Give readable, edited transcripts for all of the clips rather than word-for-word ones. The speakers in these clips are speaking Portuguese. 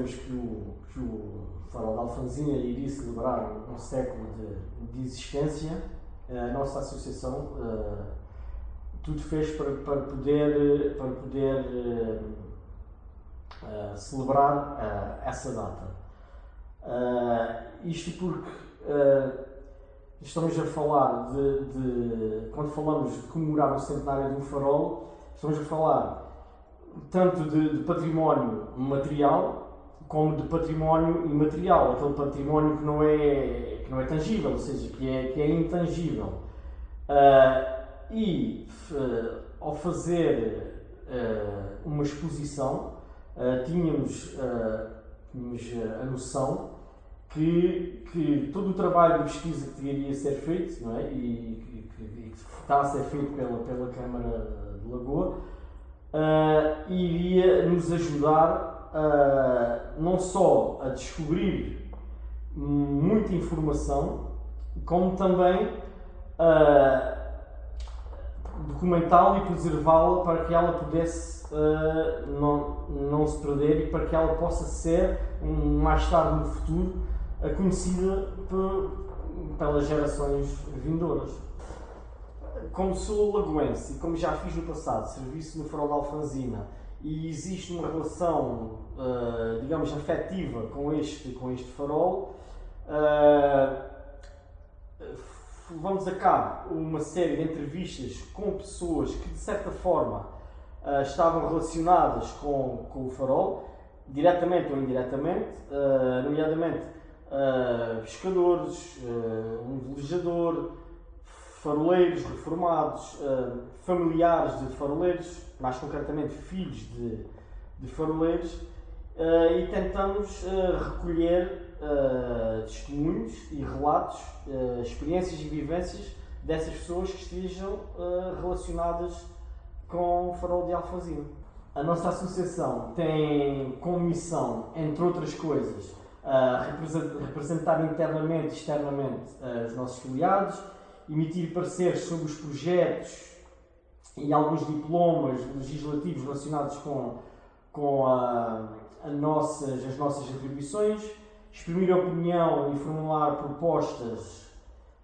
sabemos que o Farol de Alfanzina iria celebrar um século de existência, a nossa associação tudo fez para poder celebrar essa data. Isto porque estamos a falar quando falamos de comemorar o centenário do Farol, estamos a falar tanto de património material como de património imaterial, aquele património que não é tangível, ou seja, que é intangível. Ao fazer uma exposição, tínhamos a noção que todo o trabalho de pesquisa que iria ser feito, não é? e que está a ser feito pela Câmara de Lagoa, iria nos ajudar não só a descobrir muita informação, como também documentá-la e preservá-la para que ela pudesse não se perder e para que ela possa ser, mais tarde no futuro, conhecida pelas gerações vindouras. Como sou lagoense e como já fiz no passado serviço no Farol de Alfanzina e existe uma relação, digamos, afetiva com este farol, levamos a cabo uma série de entrevistas com pessoas que, de certa forma, estavam relacionadas com o farol, diretamente ou indiretamente, nomeadamente pescadores, um velejador, faroleiros reformados, familiares de faroleiros, mais concretamente filhos de faroleiros, e tentamos recolher testemunhos e relatos, experiências e vivências dessas pessoas que estejam relacionadas com o Farol de Alfanzina. A nossa associação tem como missão, entre outras coisas, representar internamente e externamente os nossos filiados, emitir pareceres sobre os projetos e alguns diplomas legislativos relacionados com as nossas atribuições, exprimir opinião e formular propostas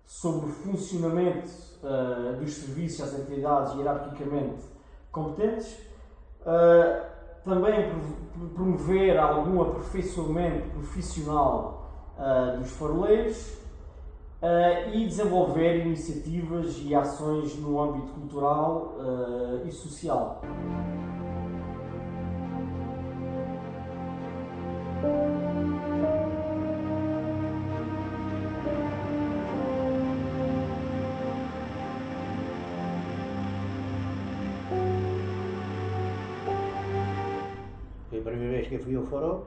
sobre o funcionamento dos serviços às entidades hierarquicamente competentes, também promover algum aperfeiçoamento profissional dos faroleiros e desenvolver iniciativas e ações no âmbito cultural e social. Foi a primeira vez que eu fui ao Farol,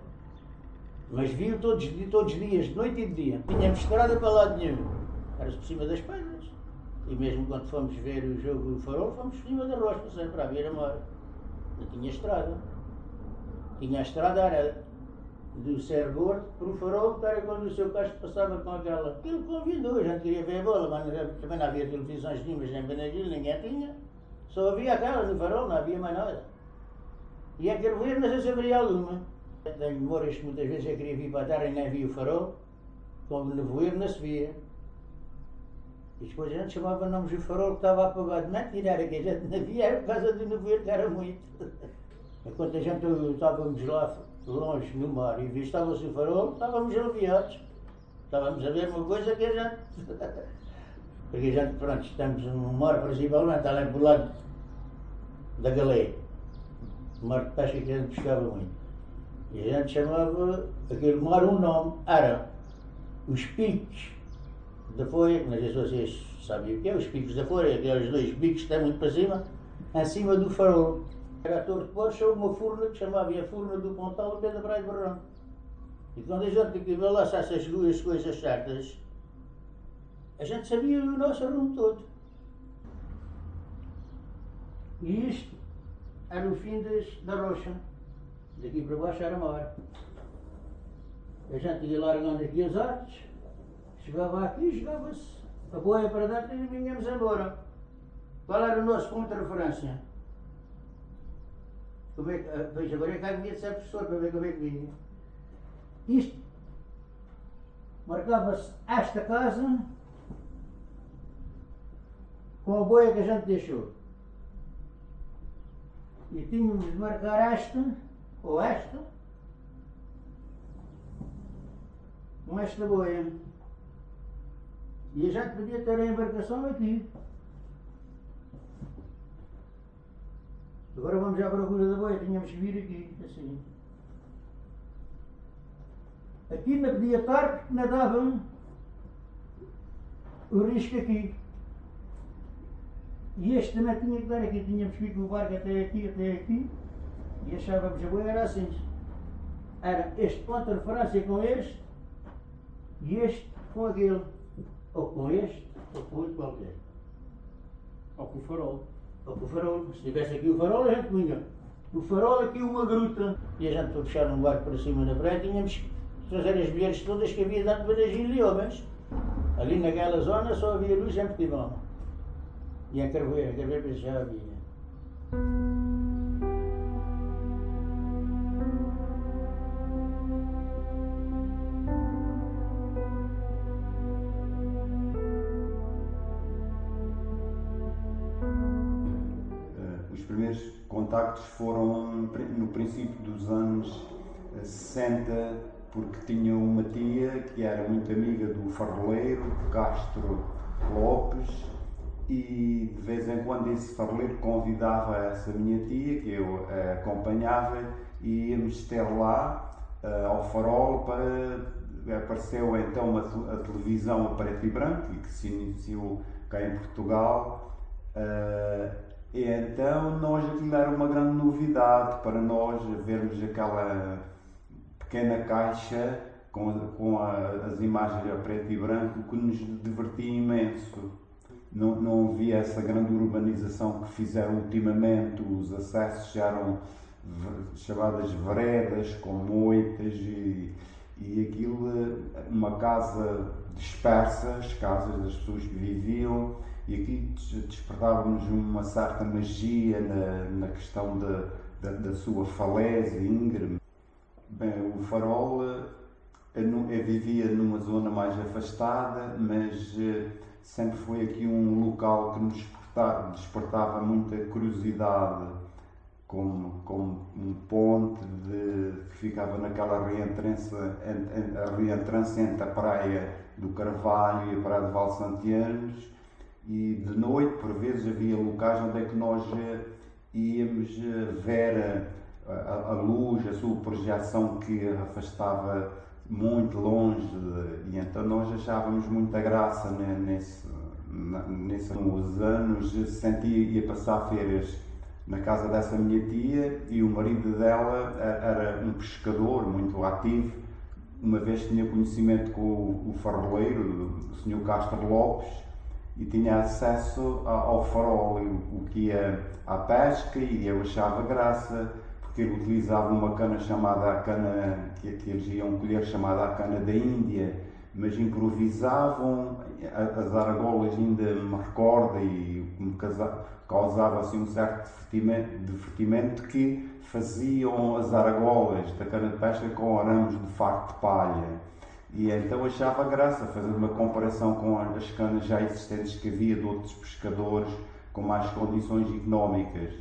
mas vi-o todos os dias, de noite e de dia. Tínhamos estrada para lado nenhum, era-se por cima das pedras. E mesmo quando fomos ver o jogo do Farol, fomos por cima da rosca, sempre à beira-mar. Não tinha estrada. Tinha a estrada, era do Cerro Gordo para o Farol, que era quando o seu Castro passava com aquela. Aquilo convidou, a gente queria ver a bola, mas também não havia televisões nenhumas, nem Benadil, ninguém tinha. Só havia aquela no Farol, não havia mais nada. E é que eu ver, mas eu saberia alguma. Tenho memórias que muitas vezes eu queria vir para a terra e nem via o Farol, como nevoeiro não se via. E depois a gente chamava nomes do Farol que estava apagado. Mentira, era que a gente não via, era por causa do nevoeiro que era muito. Enquanto a gente estávamos lá longe no mar e vistava-se o Farol, estávamos aliviados. Estávamos a ver uma coisa que a gente... Porque a gente, pronto, estamos no mar principalmente, além do lado da Galeia. O mar de pesca que a gente pescava muito. E a gente chamava aquele mar um nome, era os Picos da Folha, não sei se vocês sabem o que é, os Picos da Folha, aqueles dois bicos que estão muito para cima, em cima do Farol. Era a Torre de Porto, uma furna que chamava a Furna do Pontal, ao pé da Praia de Barrão. E quando a gente equivalasse essas duas coisas certas, a gente sabia o nosso rumo todo. E isto era o fim da rocha. Daqui para baixo era mar. A gente ia largando aqui as artes, chegava aqui, jogava-se a boia para dentro e vinhamos embora. Qual era o nosso ponto de referência? Veja, agora é que havia de ser professor para ver como é que vinha. Isto marcava-se esta casa com a boia que a gente deixou. E tínhamos de marcar esta, ou esta, com esta boia. E a gente podia ter a embarcação aqui. Agora vamos à procura da boia, tínhamos que vir aqui, assim. Aqui não podia estar porque nadava o risco aqui. E este também tinha que estar aqui, tínhamos que ir com o barco até aqui, e achávamos a boia era assim. Era este ponto de referência com este, e este com aquele. Ou com este, ou com outro qualquer. Ou com o farol. Ou com o farol. Se tivesse aqui o farol, a gente punha o farol aqui uma gruta. E a gente para puxar um barco para cima na praia, tínhamos que fazer as mulheres todas que havia dentro de Badagil e homens. Ali naquela zona só havia luz em Portimão. E em Carveira já havia. Os primeiros contactos foram no princípio dos anos 60, porque tinha uma tia que era muito amiga do faroleiro Castro Lopes, e de vez em quando esse faroleiro convidava essa minha tia, que eu acompanhava, e íamos ter lá ao farol para... Apareceu então a televisão a preto e branco, e que se iniciou cá em Portugal. E então aquilo era uma grande novidade para nós vermos aquela pequena caixa com as imagens a preto e branco, que nos divertia imenso. Não havia essa grande urbanização que fizeram ultimamente, os acessos já eram chamadas veredas, com moitas e aquilo, uma casa dispersa, as casas das pessoas que viviam, e aqui despertávamos uma certa magia na questão da sua falésia íngreme. Bem, o farol, eu vivia numa zona mais afastada, mas sempre foi aqui um local que nos despertava muita curiosidade, como um ponte que ficava naquela reentrança entre a praia do Carvalho e a praia de Valsantianos, e de noite, por vezes, havia locais onde é que nós íamos ver a luz, a sua projeção que afastava muito longe, e então nós achávamos muita graça nesses anos. Ia passar férias na casa dessa minha tia, e o marido dela era um pescador muito ativo. Uma vez tinha conhecimento com o faroleiro, o Sr. Castro Lopes, e tinha acesso ao farol, o que ia à pesca, e eu achava graça, porque ele utilizava uma cana chamada a cana, que eles iam colher, chamada a cana da Índia, mas improvisavam, as argolas ainda me recorda, e me causava assim um certo divertimento, que faziam as argolas da cana de pesca com arames de farto de palha. E então achava graça fazer uma comparação com as canas já existentes que havia de outros pescadores com mais condições económicas.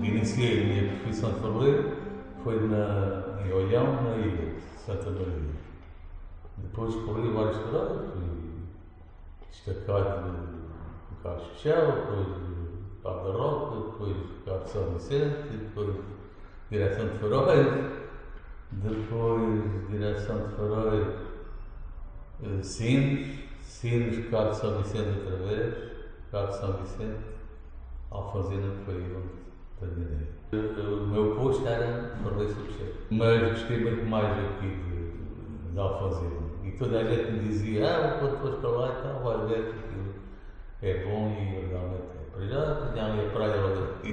Iniciei a minha profissão de faroleiro foi em Olhão, na ilha de Santa Maria. Depois corri vários faróis, fui destacado no Cabo Especial, depois Cabo da Roca, depois Cabo de São Vicente, depois direção de faróis, depois direção de faróis Sines, Cabo de São Vicente outra vez, Cabo de São Vicente, Alfonsina, que foi onde terminei. O meu posto era faroleiro subchefe, mas gostei muito mais aqui de Alfonsina. E toda a gente me dizia, quando fores para lá e tal, vai ver que aquilo é bom, e realmente é. Para já tinha ali a praia logo aqui,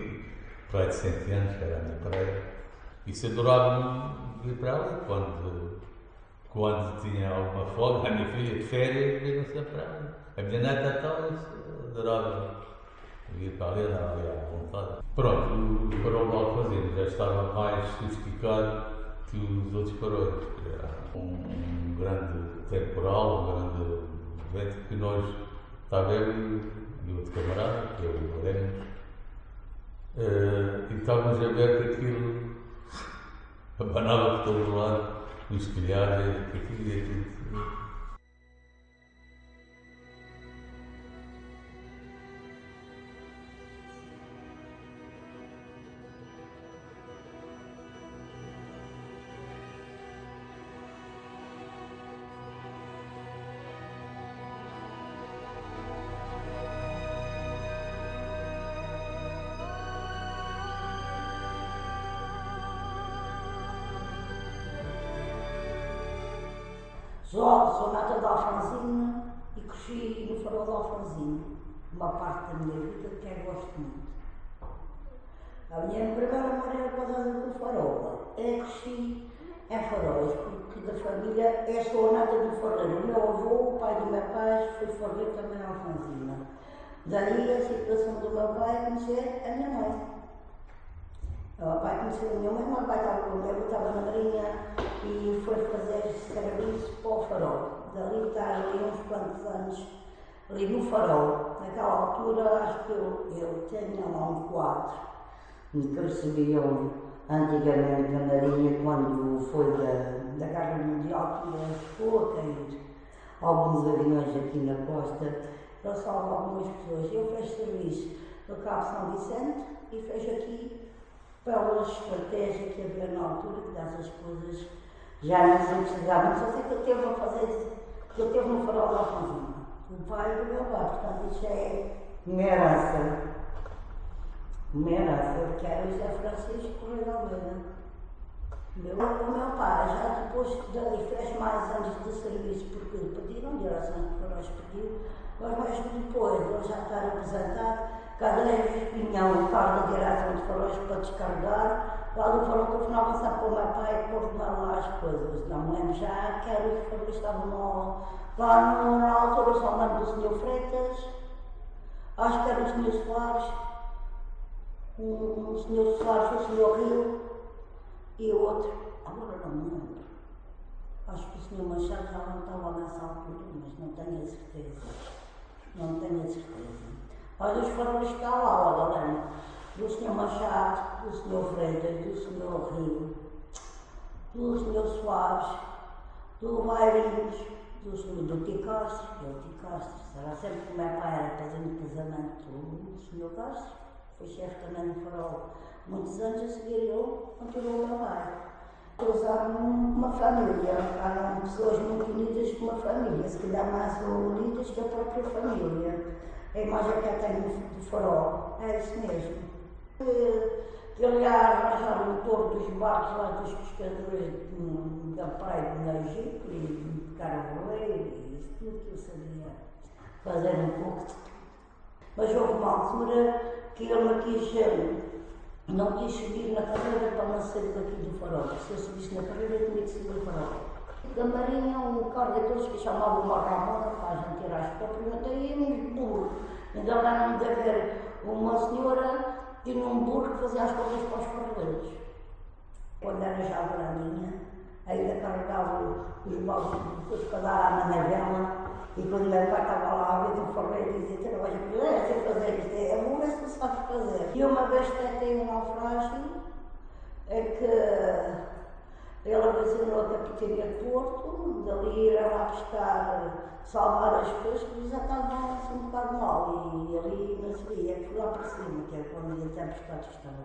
praia de Centenos, que era a minha praia. Isso adorava vir para ali quando tinha alguma folga. A minha filha de férias vinha-se à praia. A minha neta tal, adorava vir para ali, andava ali à vontade. Pronto, o farol de Alfazino já estava mais sofisticado que os outros faróis. Era um grande temporal, um grande vento que nós estava eu e outro camarada, que é o Lemos, e estávamos a ver que aquilo abanava por todo o lado, nos telhados, aquilo e aquilo. Sou nata de Alfonsina e cresci no farol de Alfonsina, uma parte da minha vida que eu gosto muito. A minha primeira memória por causa do farol. Eu cresci em faróis, porque da família sou a nata do farreiro. O meu avô, o pai do meu pai, foi farreiro também em Alfonsina. Daí a situação do meu pai conhecer a minha mãe. O meu pai conheceu a minha mãe, o meu pai estava na Marinha e foi fazer serviço para o farol. Dali está ali uns quantos anos, ali no farol. Naquela altura, acho que eu tinha lá um quadro que recebiam antigamente na Marinha, quando foi da Guerra Mundial, que chegou a cair alguns aviões aqui na costa. Ele salva algumas pessoas. Eu fiz serviço no Cabo São Vicente e fiz aqui pela estratégia que havia na altura, que dessas coisas já não se precisava. Só sei que ele teve a fazer, que ele teve no farol da Alfonsina. O pai do meu pai, portanto, isso é uma herança. Uma herança, que era o José Francisco Correia de Almeida. O meu pai, já depois dali, fez mais anos de serviço, porque lhe pediram, direção de faróis pediu, mas mais depois ele já estar aposentado, cadeiras de pinhão, carro da direção de faróis para descarregar, lá do farol telefonava sempre para o meu pai e coordenar lá as coisas. Não me lembro já que era os faróis estavam lá na altura, só lembro do Sr. Freitas, acho que era o Sr. Soares, o Sr. Soares, o Sr. Rio e o outro, agora não me lembro. Acho que o Sr. Machado já não estava nessa altura, mas não tenho a certeza. Não tenho a certeza. Olha, os faróis estão lá, olha, lembro. Do Sr. Machado, do Sr. Freitas, do Sr. Rio, do Sr. Soares, do Vairinhos, do Tio Castro, que é o Tio Castro. Será sempre que o meu pai era fazendo o casamento do Sr. Castro, foi chefe também do farol. Muitos anos a seguir eu continuou o meu pai. Eles eram uma família, eram pessoas muito unidas com uma família, se calhar mais unidas que a própria família. A imagem que eu tenho do farol é isso mesmo. Que aliás arranjaram o motor dos barcos lá dos pescadores da praia de Nagico e de Caravoeiro e isso tudo que eu sabia fazer um pouco. Mas houve uma altura que eu não quis subir na carreira para não sair daqui do farol. Se eu subisse na carreira, eu tinha que subir do farol. Da Marinha, um carro daqueles que chamavam uma Ramona, para a gente ir às compras, até íamos burro. Ainda lembro-me de haver uma senhora que tinha um burro que fazia as compras para os faroleiros. Quando era já grandinha, ainda carregava os baldes depois para dar à manavela. E quando meu pai estava lá a ver o farreiro e dizia: "Tu não vais poder fazer isto, eu vou ver se tu sabes fazer." E uma vez tentei um naufrágio, é que ele avisionou a capitania de Porto, dali ir lá pescar, salvar as pessoas que já estavam assim um bocado mal. E ali não se via, fui lá para cima, que é quando ia até pescar de estado.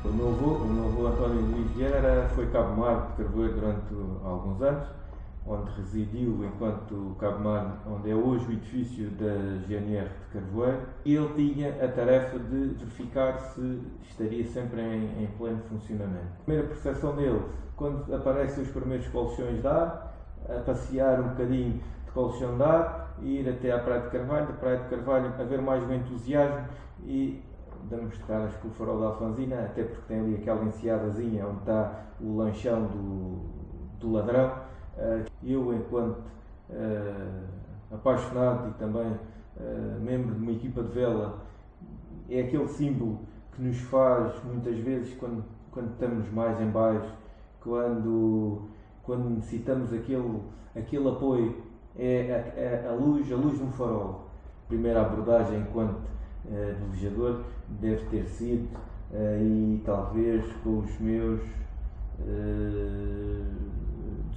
O meu avô António Luís Vieira foi cabo-mar de Carvoeiro durante alguns anos onde residiu enquanto cabo-mar, onde é hoje o edifício da GNR de Carvoeiro, e ele tinha a tarefa de verificar se estaria sempre em pleno funcionamento. A primeira percepção dele, quando aparecem os primeiros colchões de ar, a passear um bocadinho de colchão de ar, ir até à Praia de Carvalho, da Praia de Carvalho haver mais um entusiasmo e damos de caras com o farol da Alfanzina, até porque tem ali aquela enseadazinha onde está o lanchão do ladrão. Eu, enquanto apaixonado e também membro de uma equipa de vela, é aquele símbolo que nos faz, muitas vezes, quando estamos mais em baixo, quando necessitamos aquele apoio, é a luz no farol. A primeira abordagem enquanto velejador deve ter sido, e talvez com os meus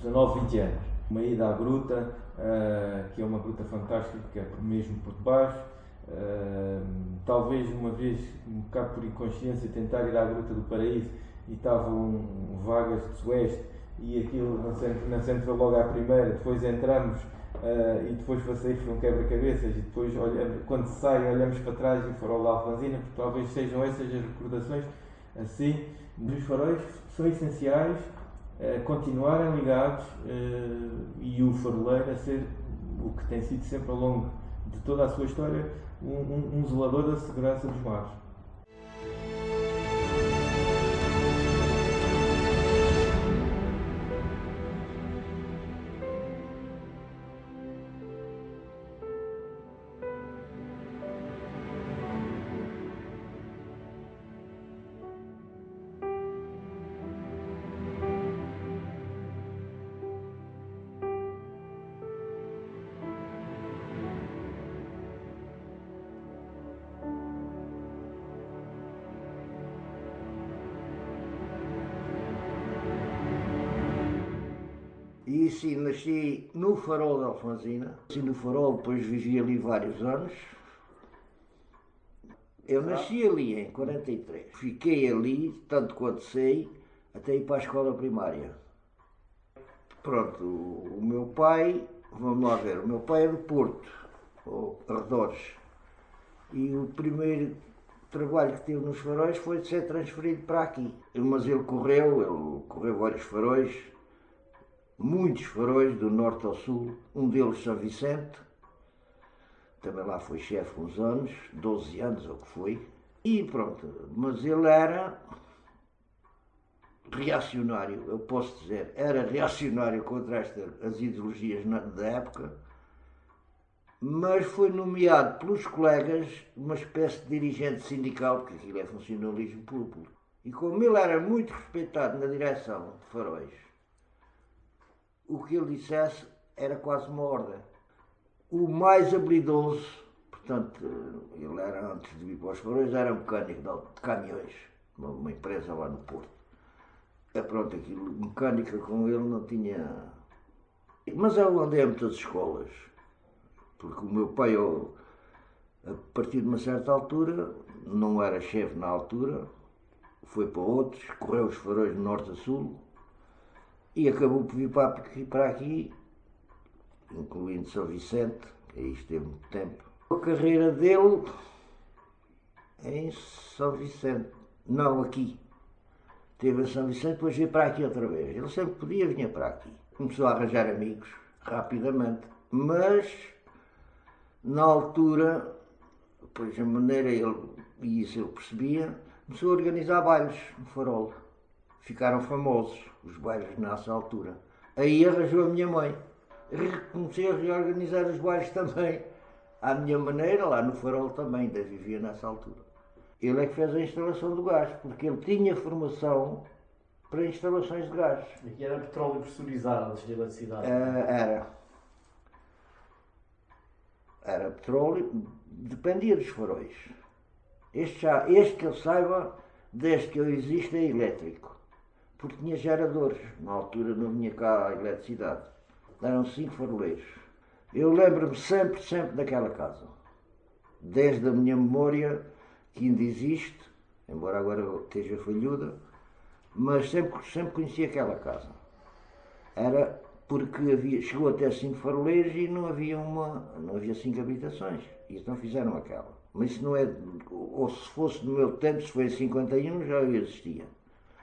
19, 20 anos. Uma ida à gruta, que é uma gruta fantástica, que é mesmo por debaixo. Talvez uma vez, um bocado por inconsciência, tentar ir à Gruta do Paraíso e estavam vagas de sueste e aquilo não se entrou logo à primeira, depois entramos e depois foi um quebra-cabeças e depois quando se sai olhamos para trás e o farol da Alfanzina, porque talvez sejam essas as recordações assim. Os faróis são essenciais, continuarem ligados e o faroleiro a ser o que tem sido sempre ao longo de toda a sua história um zelador da segurança dos mares. E sim, nasci no farol da Alfanzina. Nasci no farol, depois vivi ali vários anos. Eu nasci ali em 43. Fiquei ali, tanto quanto sei, até ir para a escola primária. Pronto, o meu pai, vamos lá ver, o meu pai é do Porto, ou arredores. E o primeiro trabalho que teve nos faróis foi de ser transferido para aqui. Mas ele correu vários faróis, muitos faróis do norte ao sul, um deles São Vicente, também lá foi chefe uns anos, 12 anos ou o que foi, e pronto, mas ele era reacionário, eu posso dizer, era reacionário contra as ideologias da época, mas foi nomeado pelos colegas uma espécie de dirigente sindical, porque aquilo é funcionalismo público, e como ele era muito respeitado na direção de faróis, o que ele dissesse era quase uma ordem. O mais habilidoso, portanto, ele era, antes de vir para os faróis, era mecânico de caminhões, uma empresa lá no Porto. Pronto, aquilo, mecânica com ele não tinha... Mas eu andei a muitas escolas, porque o meu pai, a partir de uma certa altura, não era chefe na altura, foi para outros, correu os faróis de norte a sul, e acabou por vir para aqui, incluindo São Vicente, que aí esteve muito tempo. A carreira dele em São Vicente, não aqui. Esteve em São Vicente, depois veio para aqui outra vez. Ele sempre podia vinha para aqui. Começou a arranjar amigos, rapidamente. Mas, na altura, pois a maneira, e isso ele percebia, começou a organizar bailes no farol. Ficaram famosos os bailes nessa altura. Aí arranjou a minha mãe. Comecei a reorganizar os bailes também, à minha maneira, lá no farol também, ainda vivia nessa altura. Ele é que fez a instalação do gás, porque ele tinha formação para instalações de gás. Aqui era petróleo pressurizado, de eletricidade. Era petróleo, dependia dos faróis. Este que eu saiba, desde que eu existo, é elétrico. Porque tinha geradores, na altura não vinha cá a eletricidade. Eram 5 faroleiros. Eu lembro-me sempre daquela casa. Desde a minha memória, que ainda existe, embora agora esteja falhuda, mas sempre conheci aquela casa. Era porque chegou até 5 faroleiros e não havia 5 habitações. E então fizeram aquela. Mas isso não é, ou se fosse no meu tempo, se foi em 51, já existia.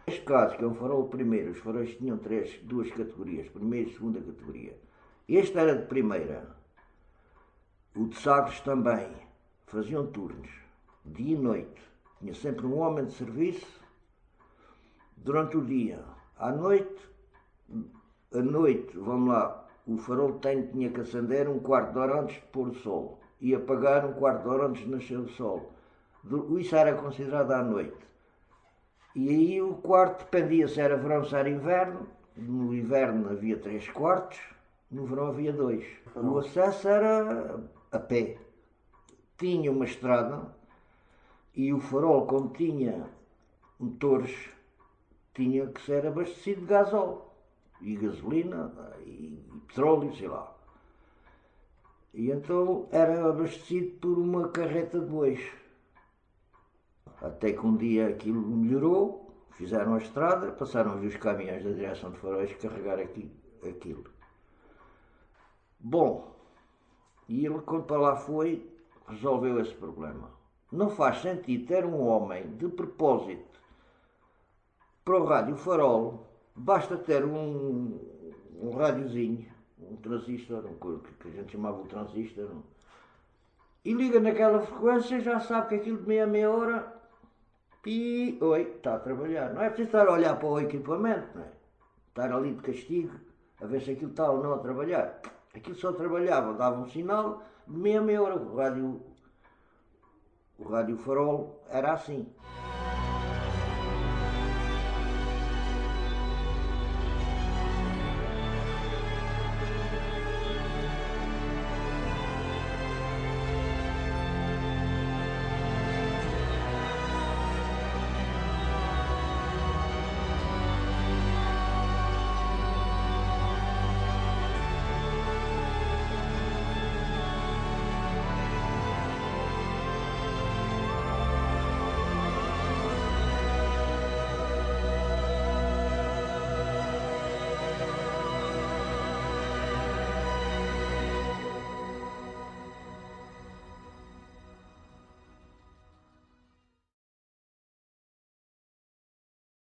Este caso, que é um farol primeiro, os faróis tinham duas categorias, primeira e segunda categoria. Este era de primeira. O de Sagres também. Faziam turnos, dia e noite. Tinha sempre um homem de serviço durante o dia. À noite, vamos lá, o farol tinha que acender um quarto de hora antes de pôr o sol e apagar um quarto de hora antes de nascer o sol. Isso era considerado à noite. E aí o quarto dependia se era verão, se era inverno. No inverno havia 3 quartos, no verão havia 2. O acesso era a pé. Tinha uma estrada e o farol, como tinha motores, tinha que ser abastecido de gasóleo e gasolina e petróleo, sei lá. E então era abastecido por uma carreta de bois. Até que um dia aquilo melhorou, fizeram a estrada, passaram a vir os caminhões da direção de faróis carregar aquilo. Bom, e ele, quando para lá foi, resolveu esse problema. Não faz sentido ter um homem de propósito para o rádio farol, basta ter um rádiozinho, um transistor, que a gente chamava o transistor, e liga naquela frequência, já sabe que aquilo de meia hora, e oi, está a trabalhar. Não é preciso estar a olhar para o equipamento, não é? Estar ali de castigo, a ver se aquilo está ou não a trabalhar. Aquilo só trabalhava, dava um sinal de meia hora. O rádio farol era assim.